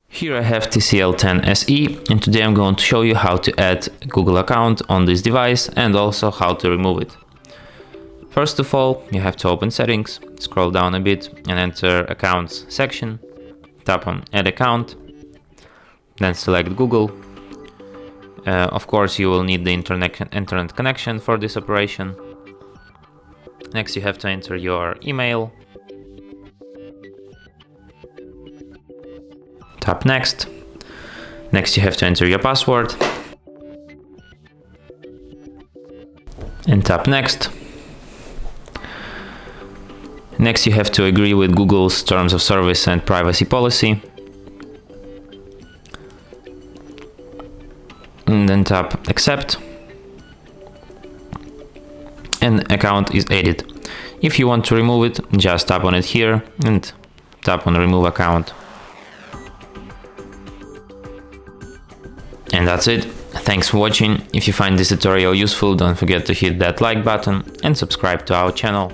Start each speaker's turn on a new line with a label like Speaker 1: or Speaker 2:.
Speaker 1: Here I have TCL 10 SE, and today I'm going to show you how to add a Google account on this device and also how to remove it. First of all, you have to open Settings, scroll down a bit and enter Accounts section, tap on Add Account, then select Google. Of course, you will need the internet connection for this operation. Next, you have to enter your email. Tap Next. Next, you have to enter your password. And tap Next. Next, you have to agree with Google's Terms of Service and Privacy Policy. And then tap Accept. And account is added. If you want to remove it, just tap on it here and tap on Remove Account. And that's it. Thanks for watching. If you find this tutorial useful, don't forget to hit that like button and subscribe to our channel.